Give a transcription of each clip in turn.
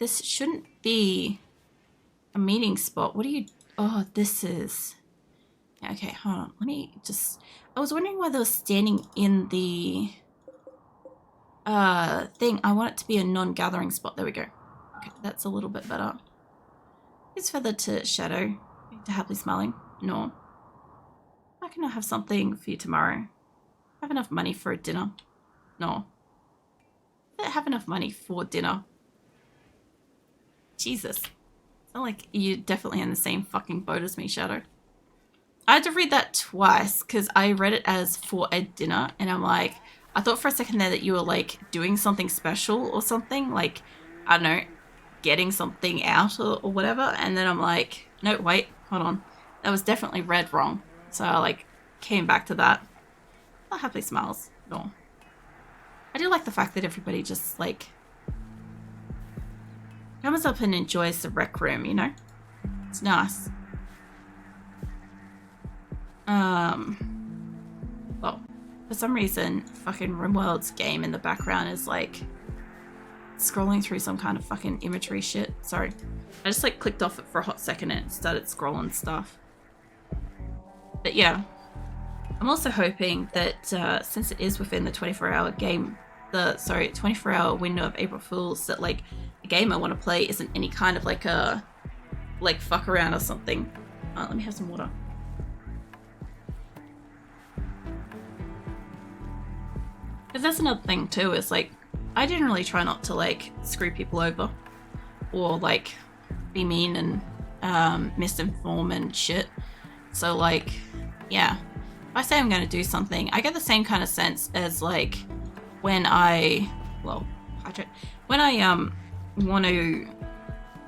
this shouldn't be a meeting spot. What are you... Oh, this is... Okay, hold on. Let me just... I was wondering why they were standing in the thing. I want it to be a non-gathering spot. There we go. Okay, that's a little bit better. It's feathered to shadow. To happily smiling. No. Why can I have something for you tomorrow? I have enough money for a dinner. No. I don't have enough money for dinner. Jesus. It's not like you're definitely in the same fucking boat as me, Shadow. I had to read that twice because I read it as for a dinner, and I'm like, I thought for a second there that you were like doing something special or something, like, I don't know, getting something out or whatever, and then I'm like, no, wait, hold on. That was definitely read wrong. So I like came back to that. Oh, happily smiles. No. I do like the fact that everybody just like comes up and enjoys the rec room, you know? It's nice. Well, for some reason, fucking RimWorld's game in the background is like scrolling through some kind of fucking imagery shit. Sorry. I just like clicked off it for a hot second and it started scrolling stuff. But yeah. I'm also hoping that since it is within the 24-hour game, 24-hour window of April Fools, that like the game I want to play isn't any kind of like a like fuck around or something. Let me have some water. Because that's another thing too, is like I generally try not to like screw people over or like be mean and misinform and shit. So like, yeah, if I say I'm going to do something, I get the same kind of sense as like when I want to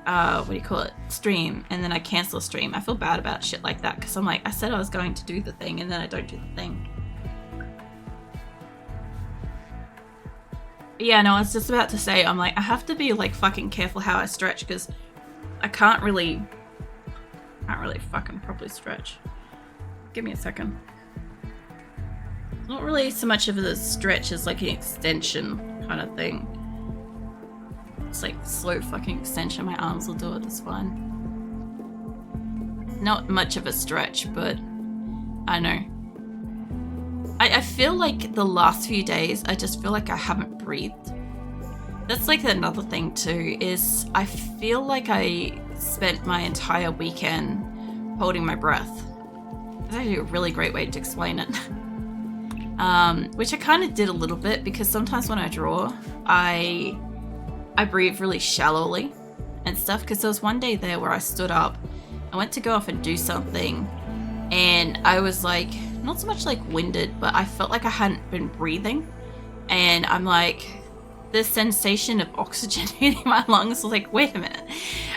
what do you call it, stream, and then I cancel a stream. I feel bad about shit like that because I'm like, I said I was going to do the thing and then I don't do the thing. Yeah, no, I was just about to say, I'm like, I have to be like fucking careful how I stretch because I can't really fucking properly stretch. Give me a second. Not really so much of a stretch as like an extension kind of thing. It's like slow fucking extension. My arms will do it, that's fine. Not much of a stretch, but I know. I feel like the last few days, I just feel like I haven't breathed. That's like another thing too, is I feel like I spent my entire weekend holding my breath. It's actually a really great way to explain it. Which I kind of did a little bit because sometimes when I draw, I breathe really shallowly and stuff. Because there was one day there where I stood up, I went to go off and do something, and I was like, not so much like winded, but I felt like I hadn't been breathing. And I'm like, the sensation of oxygen hitting my lungs was like, wait a minute.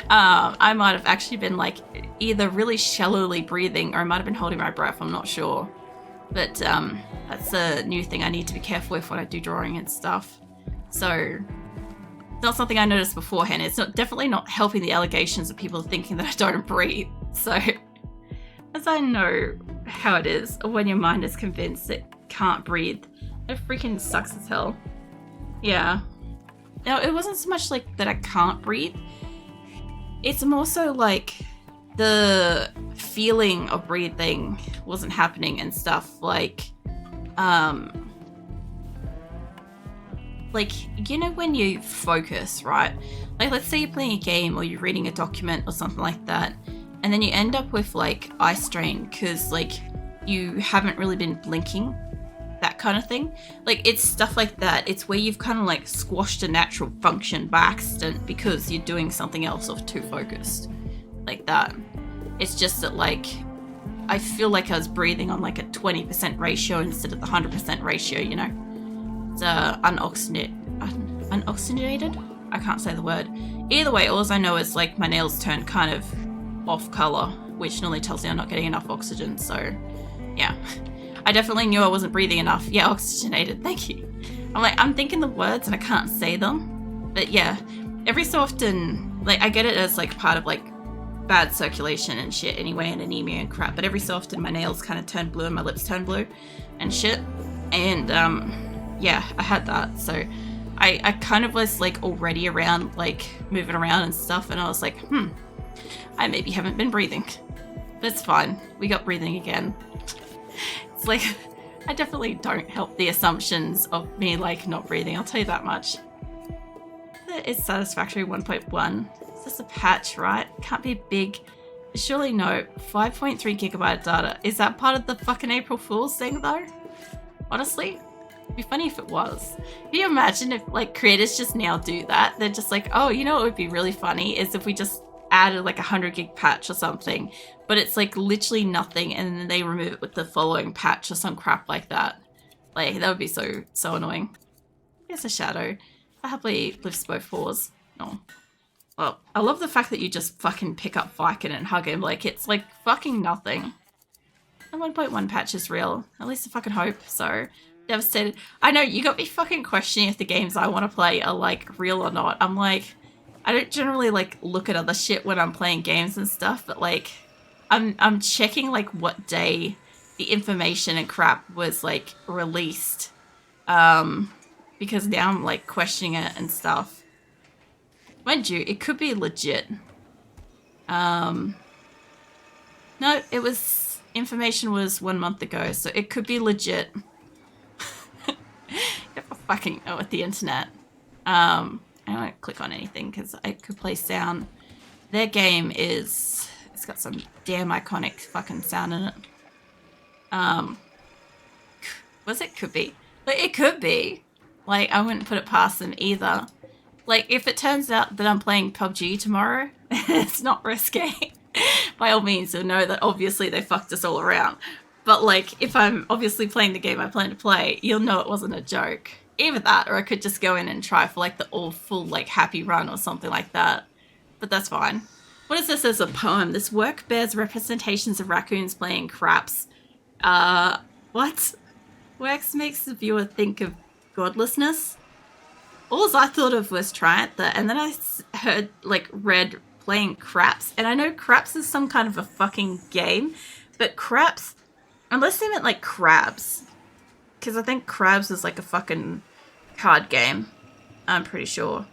I might have actually been like either really shallowly breathing or I might have been holding my breath. I'm not sure. But that's a new thing I need to be careful with when I do drawing and stuff. So it's not something I noticed beforehand. It's definitely not helping the allegations of people thinking that I don't breathe. So as I know how it is when your mind is convinced it can't breathe, it freaking sucks as hell. Yeah. Now, it wasn't so much like that I can't breathe. It's more so like the feeling of breathing wasn't happening and stuff. Like, you know when you focus, right? Like, let's say you're playing a game or you're reading a document or something like that, and then you end up with like eye strain because like you haven't really been blinking, that kind of thing. Like, it's stuff like that. It's where you've kind of like squashed a natural function by accident because you're doing something else or too focused, like that. It's just that like I feel like I was breathing on like a 20% ratio instead of the 100% ratio, you know. It's unoxygenated? I can't say the word. Either way, all I know is like my nails turned kind of off color, which normally tells me I'm not getting enough oxygen. So yeah, I definitely knew I wasn't breathing enough. Yeah, oxygenated, thank you. I'm thinking the words and I can't say them. But yeah, every so often, like I get it as like part of like bad circulation and shit anyway, and anemia and crap, but every so often my nails kind of turn blue and my lips turn blue and shit. And yeah, I had that, so I kind of was like already around, like moving around and stuff, and I was like, I maybe haven't been breathing. But it's fine. We got breathing again. It's like, I definitely don't help the assumptions of me like not breathing, I'll tell you that much. It's satisfactory 1.1. Is this a patch, right? Can't be big. Surely no. 5.3 gigabyte data. Is that part of the fucking April Fool's thing though? Honestly? It'd be funny if it was. Can you imagine if like creators just now do that? They're just like, oh, you know what would be really funny is if we just added like 100 gig patch or something, but it's like literally nothing, and then they remove it with the following patch or some crap like that. Like that would be so annoying. Here's a shadow. I happily lifts both paws. No. Well, I love the fact that you just fucking pick up Viking and hug him. Like it's like fucking nothing. The 1.1 patch is real. At least I fucking hope so. Devastated. I know you got me fucking questioning if the games I want to play are like real or not. I'm like, I don't generally like look at other shit when I'm playing games and stuff, but like I'm checking like what day the information and crap was like released, because now I'm like questioning it and stuff. Mind you, it could be legit. No, it was, information was 1 month ago, so it could be legit. If I fucking know with the internet. I don't click on anything because I could play sound. Their game is, it's got some damn iconic fucking sound in it. Was it? Could be. Like, it could be. Like, I wouldn't put it past them either. Like, if it turns out that I'm playing PUBG tomorrow, it's not risky. By all means, you'll know that obviously they fucked us all around. But, like, if I'm obviously playing the game I plan to play, you'll know it wasn't a joke. Either that, or I could just go in and try for, like, the all-full, like, happy run or something like that. But that's fine. What is this as a poem? This work bears representations of raccoons playing craps. What? Works makes the viewer think of godlessness? All I thought of was Triantha, and then I heard, like, read playing craps. And I know craps is some kind of a fucking game, but craps, unless they meant, like, crabs. Because I think crabs is, like, a fucking card game. I'm pretty sure.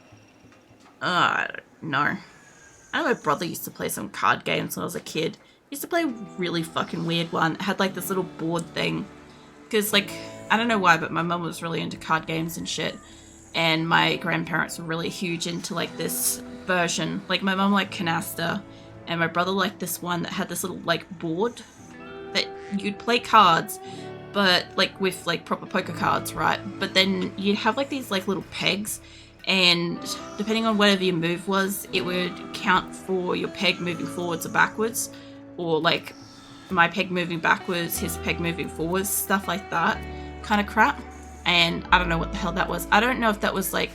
I don't know. I know my brother used to play some card games when I was a kid. He used to play a really fucking weird one. It had, like, this little board thing. Because, like, I don't know why, but my mum was really into card games and shit. And my grandparents were really huge into, like, this version. Like, my mum liked Canasta, and my brother liked this one that had this little, like, board that you'd play cards, but, like, with, like, proper poker cards, right? But then you'd have, like, these, like, little pegs, and depending on whatever your move was, it would count for your peg moving forwards or backwards, or, like, my peg moving backwards, his peg moving forwards, stuff like that kind of crap. And I don't know what the hell that was. I don't know if that was like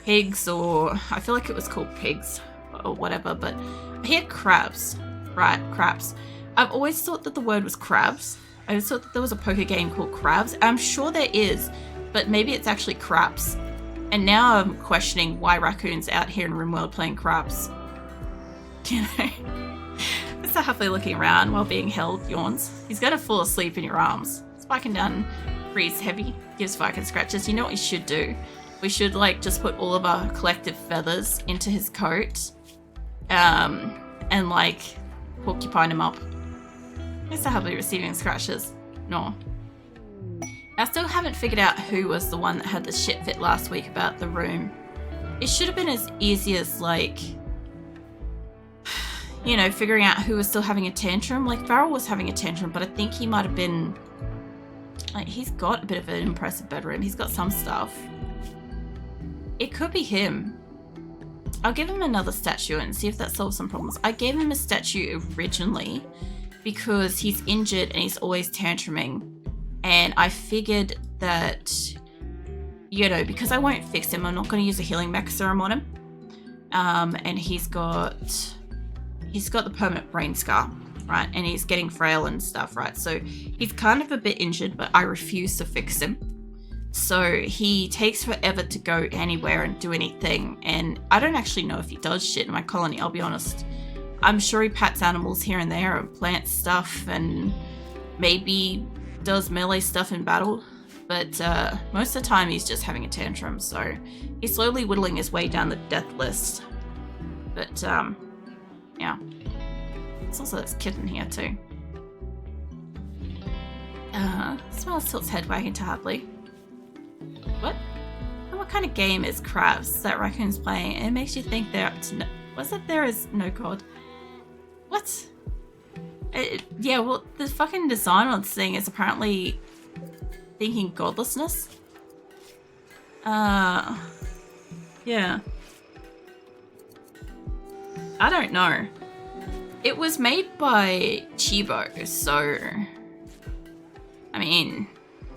pigs, or I feel like it was called pigs or whatever, but I hear crabs, right? Craps. I've always thought that the word was crabs. I always thought that there was a poker game called Crabs. I'm sure there is, but maybe it's actually craps. And now I'm questioning why raccoons out here in RimWorld playing craps. You know? Mr. Huffley looking around while being held yawns. He's going to fall asleep in your arms. Spiking down, breathes heavy, gives Viking scratches. You know what we should do? We should, like, just put all of our collective feathers into his coat, and, like, porcupine him up. Mr. Huffley receiving scratches. No. I still haven't figured out who was the one that had the shit fit last week about the room. It should have been as easy as, like, you know, figuring out who was still having a tantrum. Like, Farrell was having a tantrum, but I think he might have been, like, he's got a bit of an impressive bedroom. He's got some stuff. It could be him. I'll give him another statue and see if that solves some problems. I gave him a statue originally because he's injured and he's always tantruming. And I figured that, you know, because I won't fix him, I'm not going to use a healing mech serum on him. And he's got the permanent brain scar, right? And he's getting frail and stuff, right? So he's kind of a bit injured, but I refuse to fix him. So he takes forever to go anywhere and do anything. And I don't actually know if he does shit in my colony, I'll be honest. I'm sure he pats animals here and there and plants stuff and maybe does melee stuff in battle. but most of the time he's just having a tantrum, so he's slowly whittling his way down the death list. But yeah, there's also this kitten here too. Smells tilts head wagging to Hadley. What? What kind of game is Crabs that raccoon's playing? It makes you think they're up to no. What's that? There is no god. What? Yeah, well, the fucking design on this thing is apparently thinking godlessness. Yeah. I don't know. It was made by Chibo, so I mean,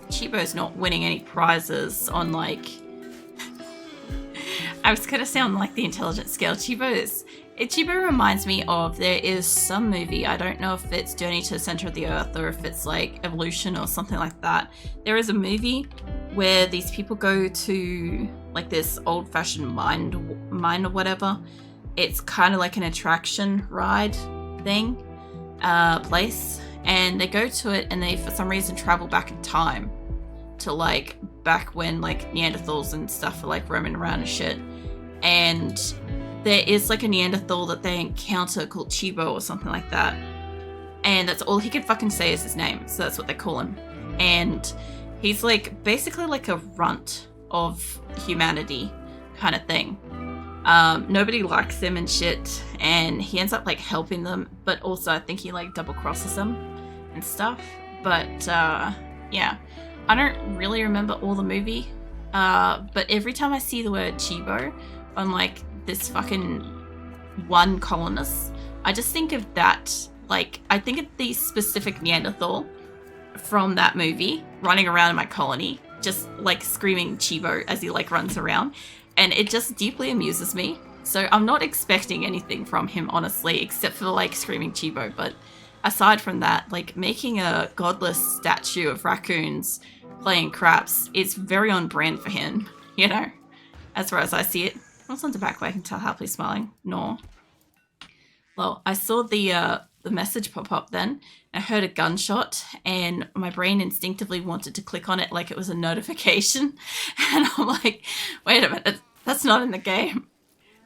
Chibo's not winning any prizes on like I was gonna sound like the intelligence scale. Chibo reminds me of, there is some movie, I don't know if it's Journey to the Center of the Earth or if it's like Evolution or something like that. There is a movie where these people go to like this old-fashioned mine or whatever. It's kind of like an attraction ride thing, place, and they go to it and they for some reason travel back in time to like back when like Neanderthals and stuff are like roaming around and shit. And there is like a Neanderthal that they encounter called Chibo or something like that. And that's all he can fucking say is his name. So that's what they call him. And he's like basically like a runt of humanity kind of thing. Nobody likes him and shit. And he ends up like helping them. But also I think he like double crosses them and stuff. But yeah, I don't really remember all the movie. But every time I see the word Chibo on like this fucking one colonist, I just think of that, like I think of the specific Neanderthal from that movie running around in my colony just like screaming Chibo as he like runs around, and it just deeply amuses me. So I'm not expecting anything from him honestly, except for like screaming Chibo. But aside from that, like making a godless statue of raccoons playing craps, it's very on brand for him, you know, as far as I see it. What's on the back way? I can tell happily smiling. No. Well, I saw the message pop up then. I heard a gunshot and my brain instinctively wanted to click on it like it was a notification. And I'm like, wait a minute, that's not in the game.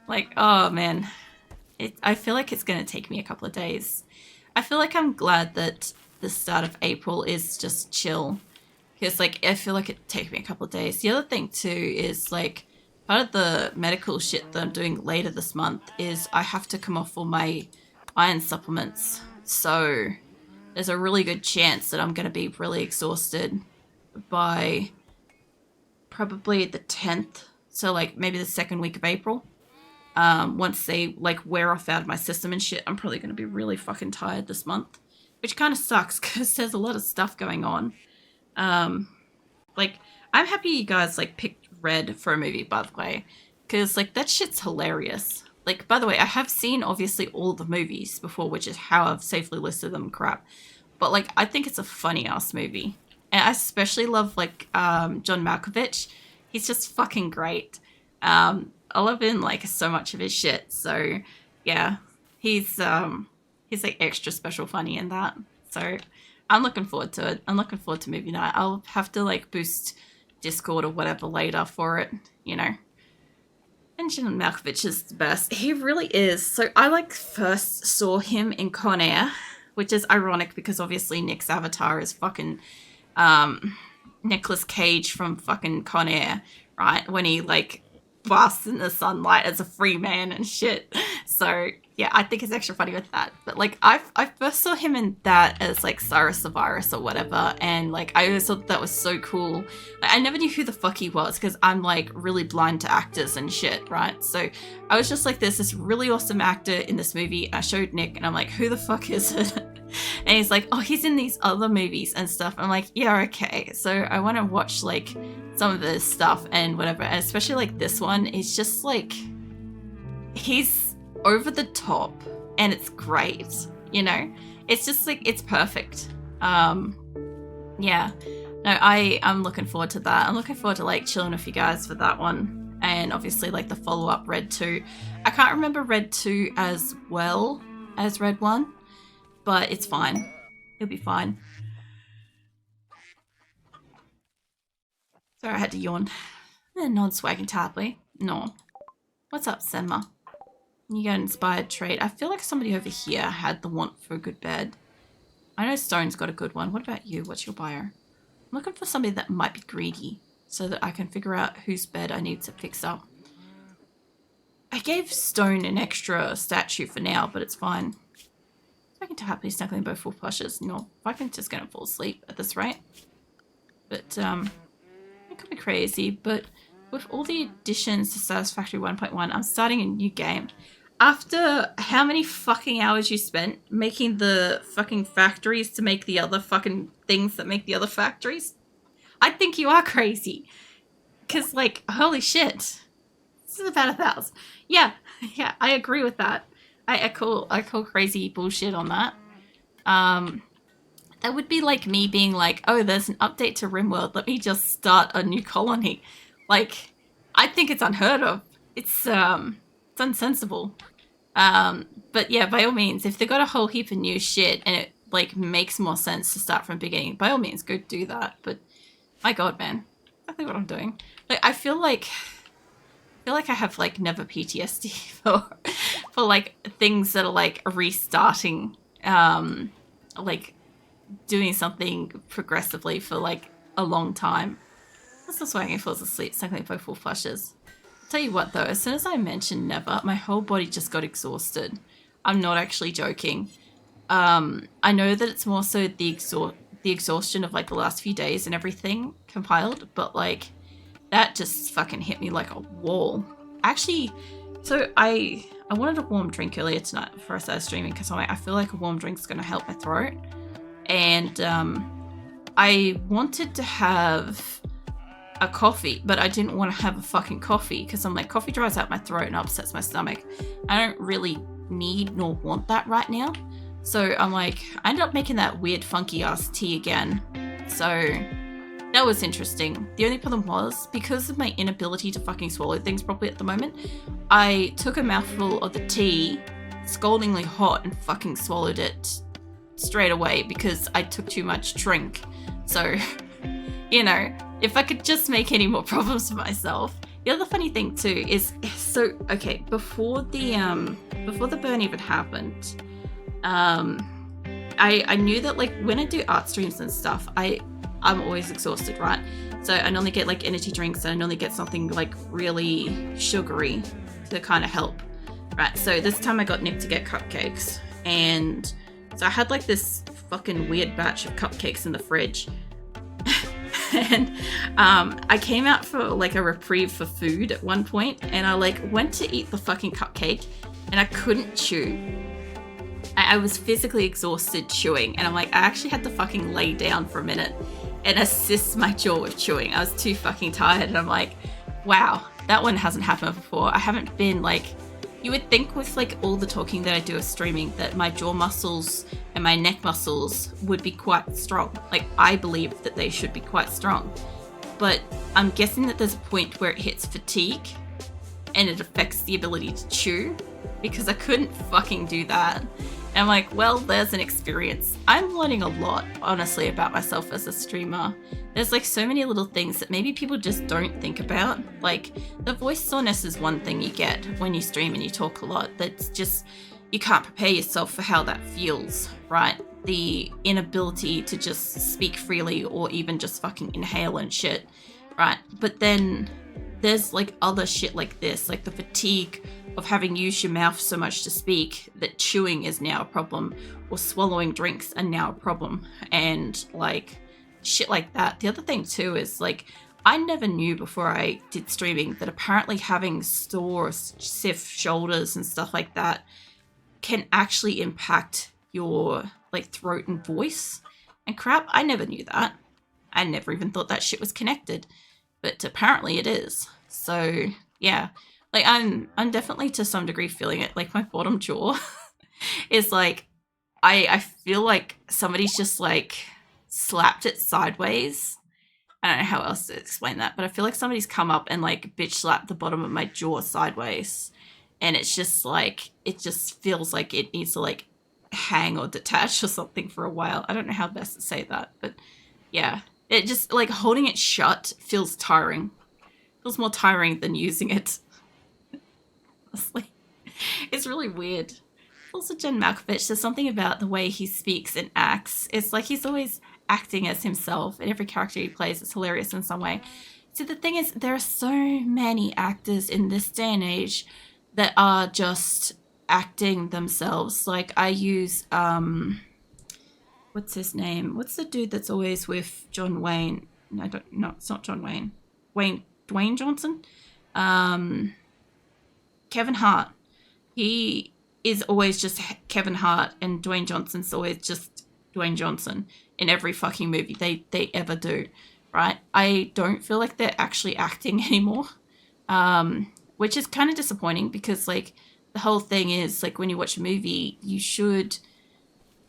Like, oh man. I feel like it's going to take me a couple of days. I feel like I'm glad that the start of April is just chill. Because like, I feel like it'd take me a couple of days. The other thing too is like, part of the medical shit that I'm doing later this month is I have to come off all my iron supplements. So there's a really good chance that I'm going to be really exhausted by probably the 10th. So like maybe the second week of April. Once they like wear off out of my system and shit, I'm probably going to be really fucking tired this month. Which kind of sucks because there's a lot of stuff going on. Like, I'm happy you guys like picked Red for a movie, by the way, because like that shit's hilarious. Like, by the way, I have seen obviously all the movies before, which is how I've safely listed them crap. But like, I think it's a funny ass movie, and I especially love like John Malkovich. He's just fucking great. I love him like so much of his shit. So yeah, he's like extra special funny in that. So I'm looking forward to it. I'm looking forward to movie night. I'll have to like boost Discord or whatever later for it, you know. And John Malkovich is the best. He really is. So I like first saw him in Con Air, which is ironic because obviously Nick's avatar is fucking Nicolas Cage from fucking Con Air, right? When he like basks in the sunlight as a free man and shit. So yeah, I think it's extra funny with that. But like I first saw him in that as like Cyrus the Virus or whatever, and like I always thought that was so cool. Like, I never knew who the fuck he was because I'm like really blind to actors and shit, right? So I was just like, there's this really awesome actor in this movie. I showed Nick and I'm like, who the fuck is it? And he's like, oh, he's in these other movies and stuff. I'm like, yeah, okay. So I want to watch like some of this stuff and whatever, and especially like this one. It's just like, he's over the top and it's great, you know. It's just like, it's perfect. Yeah, no, I'm looking forward to that. I'm looking forward to like chilling with you guys for that one, and obviously like the follow-up Red 2. I can't remember Red 2 as well as Red 1, but it's fine. It'll be fine. Sorry, I had to yawn. Non-swagging tarply. No. What's up, Senma? You got an inspired trait. I feel like somebody over here had the want for a good bed. I know Stone's got a good one. What about you? What's your bio? I'm looking for somebody that might be greedy so that I can figure out whose bed I need to fix up. I gave Stone an extra statue for now, but it's fine. I can happily snuggling both full plushes. No, I can just gonna fall asleep at this rate. But it could be crazy, but with all the additions to Satisfactory 1.1, I'm starting a new game. After how many fucking hours you spent making the fucking factories to make the other fucking things that make the other factories, I think you are crazy. Because, like, holy shit. This is about 1,000. Yeah, I agree with that. I call crazy bullshit on that. That would be like me being like, oh, there's an update to RimWorld. Let me just start a new colony. Like, I think it's unheard of. It's unsensible. But yeah, by all means, if they got a whole heap of new shit and it like makes more sense to start from the beginning, by all means, go do that. But my God, man, exactly what I'm doing. Like, I feel like I have like never PTSD for like things that are like restarting, like doing something progressively for like a long time. That's just why he falls asleep, cycling both full flushes. Tell you what though, as soon as I mentioned never, my whole body just got exhausted. I'm not actually joking. I know that it's more so the exhaustion of like the last few days and everything compiled, but like that just fucking hit me like a wall. Actually, so I wanted a warm drink earlier tonight before I started streaming because I'm like, I feel like a warm drink's gonna help my throat. And I wanted to have a coffee, but I didn't want to have a fucking coffee because I'm like, coffee dries out my throat and upsets my stomach. I don't really need nor want that right now. So I'm like, I ended up making that weird funky ass tea again. So that was interesting. The only problem was, because of my inability to fucking swallow things properly at the moment, I took a mouthful of the tea, scaldingly hot, and fucking swallowed it straight away because I took too much drink. So, you know, if I could just make any more problems for myself. The other funny thing too is, so okay, before the burn even happened, I knew that like when I do art streams and stuff, I'm always exhausted, right? So I normally get like energy drinks and I normally get something like really sugary to kind of help, right? So this time I got Nick to get cupcakes, and so I had like this fucking weird batch of cupcakes in the fridge. And I came out for like a reprieve for food at one point, and I like went to eat the fucking cupcake and I couldn't chew. I was physically exhausted chewing, and I'm like, I actually had to fucking lay down for a minute and assist my jaw with chewing. I was too fucking tired, and I'm like, wow, that one hasn't happened before. I haven't been like, you would think with like all the talking that I do of streaming that my jaw muscles and my neck muscles would be quite strong. Like, I believe that they should be quite strong. But I'm guessing that there's a point where it hits fatigue and it affects the ability to chew, because I couldn't fucking do that. And I'm like, well, there's an experience. I'm learning a lot, honestly, about myself as a streamer. There's like so many little things that maybe people just don't think about. Like, the voice soreness is one thing you get when you stream and you talk a lot. That's just, you can't prepare yourself for how that feels, right? The inability to just speak freely or even just fucking inhale and shit, right? But then there's like other shit like this, like the fatigue of having used your mouth so much to speak that chewing is now a problem, or swallowing drinks are now a problem, and like shit like that. The other thing too is like, I never knew before I did streaming that apparently having sore or stiff shoulders and stuff like that can actually impact your like throat and voice and crap. I never knew that. I never even thought that shit was connected, but apparently it is. So yeah, like I'm definitely to some degree feeling it. Like my bottom jaw is like, I feel like somebody's just like slapped it sideways. I don't know how else to explain that, but I feel like somebody's come up and like bitch slapped the bottom of my jaw sideways. And it's just like, it just feels like it needs to like hang or detach or something for a while. I don't know how best to say that, but yeah, It just, like, holding it shut feels tiring. Feels more tiring than using it. Honestly. It's really weird. Also, John Malkovich, there's something about the way he speaks and acts. It's like he's always acting as himself, and every character he plays is hilarious in some way. See, the thing is, there are so many actors in this day and age that are just acting themselves. Like, I use, what's his name? What's the dude that's always with John Wayne? No, it's not John Wayne. Dwayne Johnson? Kevin Hart. He is always just Kevin Hart, and Dwayne Johnson's always just Dwayne Johnson in every fucking movie they ever do, right? I don't feel like they're actually acting anymore, which is kind of disappointing because, like, the whole thing is, like, when you watch a movie, you should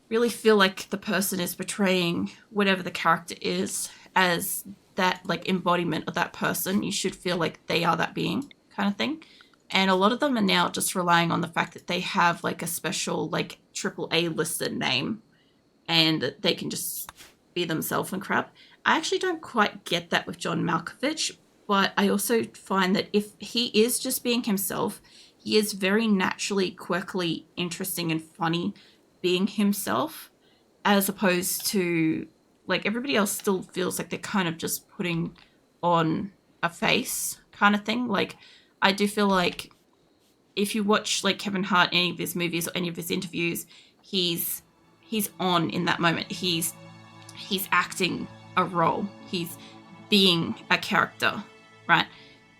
really feel like the person is portraying whatever the character is as that, like, embodiment of that person. You should feel like they are that being, kind of thing. And a lot of them are now just relying on the fact that they have, like, a special, like, AAA listed name and they can just be themselves and crap. I actually don't quite get that with John Malkovich, but I also find that if he is just being himself, he is very naturally, quirkily interesting and funny being himself, as opposed to, like, everybody else still feels like they're kind of just putting on a face kind of thing. Like, I do feel like if you watch, like, Kevin Hart in any of his movies or any of his interviews, he's on in that moment. He's acting a role. He's being a character, right?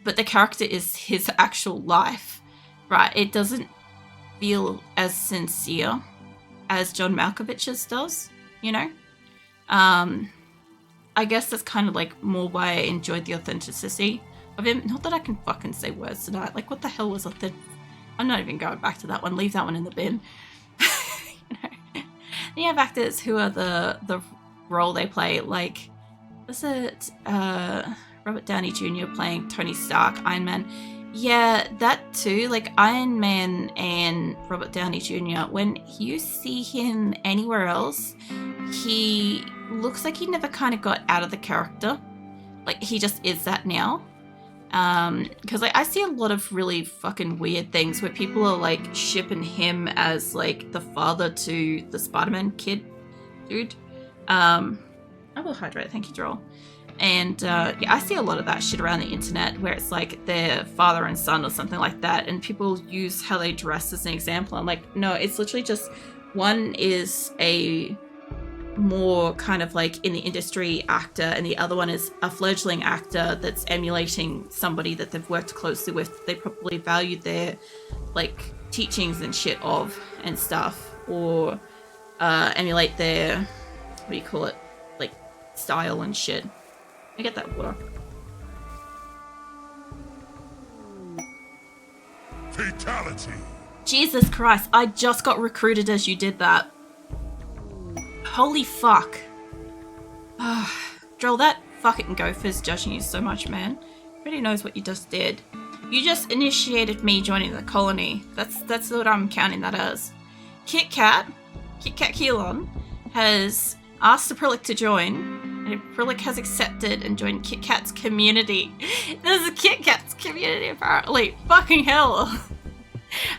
But the character is his actual life, right? It doesn't feel as sincere as John Malkovich's does, you know? I guess that's kind of, like, more why I enjoyed the authenticity of him. Not that I can fucking say words tonight. Like, what the hell was authentic? I'm not even going back to that one. Leave that one in the bin. You know? Then you have actors who are the role they play. Like, was it Robert Downey Jr. playing Tony Stark, Iron Man? Yeah, that too. Like, Iron Man and Robert Downey Jr., when you see him anywhere else, he looks like he never kind of got out of the character. Like, he just is that now. Because, like, I see a lot of really fucking weird things where people are, like, shipping him as, like, the father to the Spider-Man kid dude. I will hydrate, thank you, Joel. And yeah, I see a lot of that shit around the internet where it's like their father and son or something like that, and people use how they dress as an example. I'm like, no, it's literally just one is a more kind of like in the industry actor, and the other one is a fledgling actor that's emulating somebody that they've worked closely with. They probably valued their, like, teachings and shit of and stuff, or emulate their, what do you call it, like, style and shit. I get that water. Fatality. Jesus Christ, I just got recruited as you did that. Holy fuck. Droll, that fucking gopher's judging you so much, man. Everybody knows what you just did. You just initiated me joining the colony. That's what I'm counting that as. Kit Kat Keelon has asked Aprillic to join, and Aprillic has accepted and joined Kit Kat's community. There's a Kit Kat's community, apparently. Fucking hell.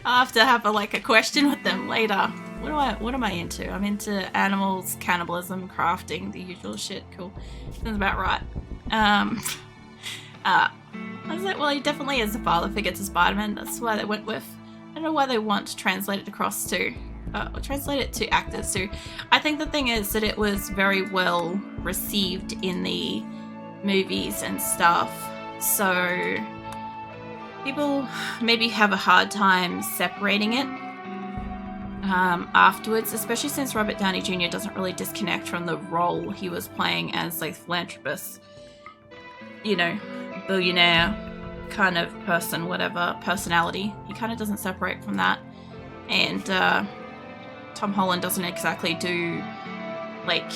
I'll have to have a question with them later. What am I into? I'm into animals, cannibalism, crafting, the usual shit. Cool. Sounds about right. I was like, well, he definitely is a father figure to Spider-Man. That's why they went with. I don't know why they want to translate it across to. Translate it to actors too. I think the thing is that it was very well received in the movies and stuff. So people maybe have a hard time separating it afterwards, especially since Robert Downey Jr. doesn't really disconnect from the role he was playing as, like, philanthropist, you know, billionaire kind of person, whatever, personality. He kind of doesn't separate from that. And Tom Holland doesn't exactly do, like,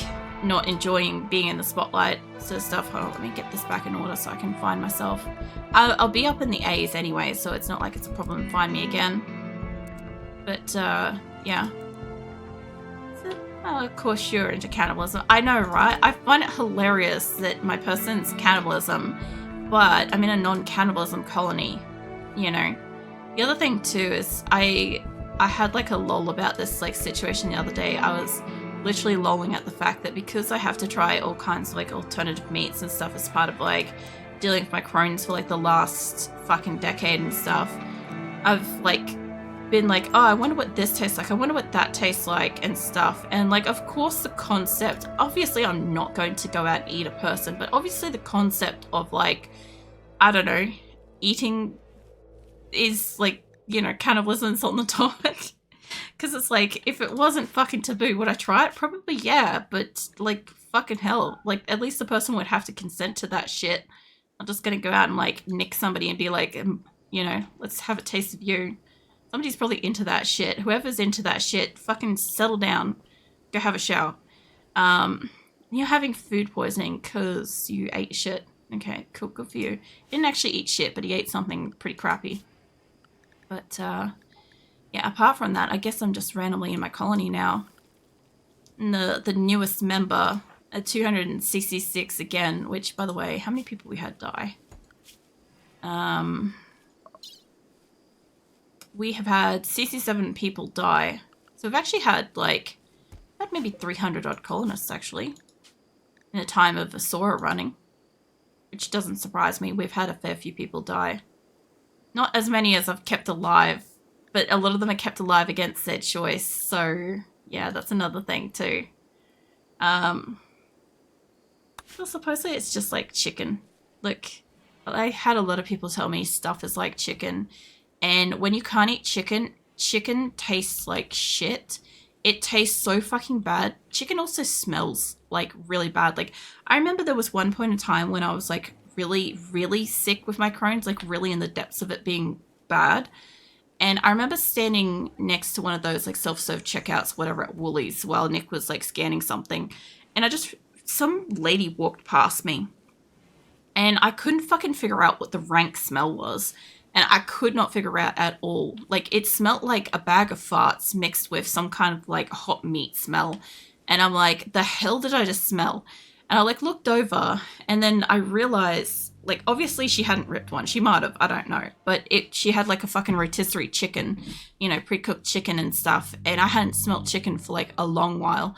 not enjoying being in the spotlight sort of stuff. Hold on, let me get this back in order so I can find myself. I'll be up in the A's anyway, so it's not like it's a problem to find me again. But, yeah. Oh, of course you're into cannibalism. I know, right? I find it hilarious that my person's cannibalism, but I'm in a non-cannibalism colony, you know. The other thing too is I had like a lol about this like situation the other day. I was literally lolling at the fact that because I have to try all kinds of like alternative meats and stuff as part of like dealing with my Crohn's for like the last fucking decade and stuff, I've like been like, oh, I wonder what this tastes like, I wonder what that tastes like and stuff. And like, of course the concept, obviously I'm not going to go out and eat a person, but obviously the concept of like, I don't know, eating is like, you know, cannibalism's on the topic. Because it's like, if it wasn't fucking taboo, would I try it? Probably yeah, but like, fucking hell, like at least the person would have to consent to that shit. I'm just gonna go out and like nick somebody and be like, you know, let's have a taste of you. Somebody's probably into that shit. Whoever's into that shit, fucking settle down. Go have a shower. You're having food poisoning because you ate shit. Okay, cool, good for you. Didn't actually eat shit, but he ate something pretty crappy. But, yeah, apart from that, I guess I'm just randomly in my colony now. And the newest member, 266 again, which, by the way, how many people we had die? We have had 67 people die. So we've actually had, like, maybe 300 odd colonists, actually, in a time of Asora running. Which doesn't surprise me. We've had a fair few people die. Not as many as I've kept alive, but a lot of them are kept alive against their choice. So, yeah, that's another thing, too. Well, supposedly it's just like chicken. Like, I had a lot of people tell me stuff is like chicken. And when you can't eat chicken, chicken tastes like shit. It tastes so fucking bad. Chicken also smells like really bad. Like, I remember there was one point in time when I was like really, really sick with my Crohn's, like really in the depths of it being bad. And I remember standing next to one of those like self-serve checkouts, whatever, at Woolies while Nick was like scanning something. And some lady walked past me and I couldn't fucking figure out what the rank smell was. And I could not figure out at all. Like, it smelled like a bag of farts mixed with some kind of, like, hot meat smell. And I'm like, the hell did I just smell? And I, like, looked over, and then I realized, like, obviously she hadn't ripped one. She might have, I don't know. But she had, like, a fucking rotisserie chicken, you know, pre-cooked chicken and stuff. And I hadn't smelt chicken for, like, a long while.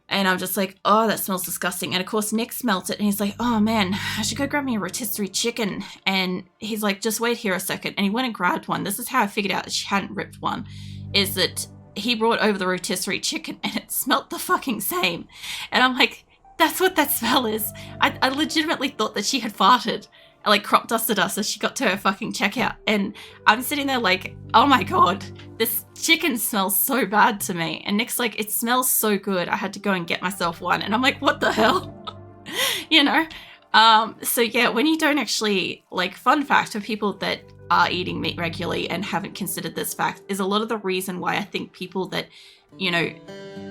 And I'm just like, oh, that smells disgusting. And of course, Nick smelt it and he's like, oh man, I should go grab me a rotisserie chicken. And he's like, just wait here a second. And he went and grabbed one. This is how I figured out that she hadn't ripped one, is that he brought over the rotisserie chicken and it smelt the fucking same. And I'm like, that's what that smell is. I legitimately thought that she had farted, like crop dusted us as she got to her fucking checkout. And I'm sitting there like, oh my God, this chicken smells so bad to me. And Nick's like, it smells so good, I had to go and get myself one. And I'm like, what the hell? You know? So yeah, when you don't actually, like, fun fact for people that are eating meat regularly and haven't considered this fact, is a lot of the reason why I think people that, you know,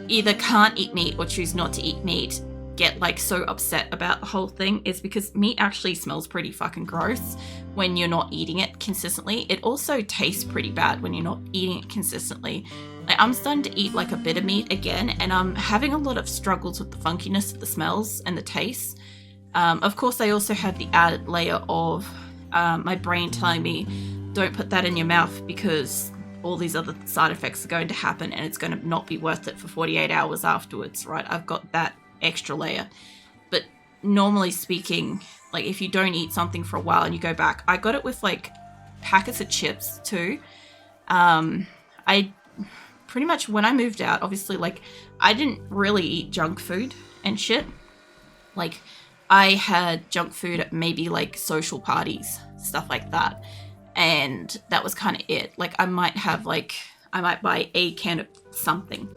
either can't eat meat or choose not to eat meat get like so upset about the whole thing is because meat actually smells pretty fucking gross when you're not eating it consistently. It also tastes pretty bad when you're not eating it consistently. Like, I'm starting to eat like a bit of meat again, and I'm having a lot of struggles with the funkiness of the smells and the taste. Of course, I also had the added layer of my brain telling me, don't put that in your mouth because all these other side effects are going to happen and it's going to not be worth it for 48 hours afterwards, right? I've got that extra layer. But normally speaking, like, if you don't eat something for a while and you go back, I got it with like packets of chips too. I pretty much, when I moved out, obviously, like, I didn't really eat junk food and shit. Like, I had junk food at maybe like social parties, stuff like that, and that was kind of it. Like, I might buy a can of something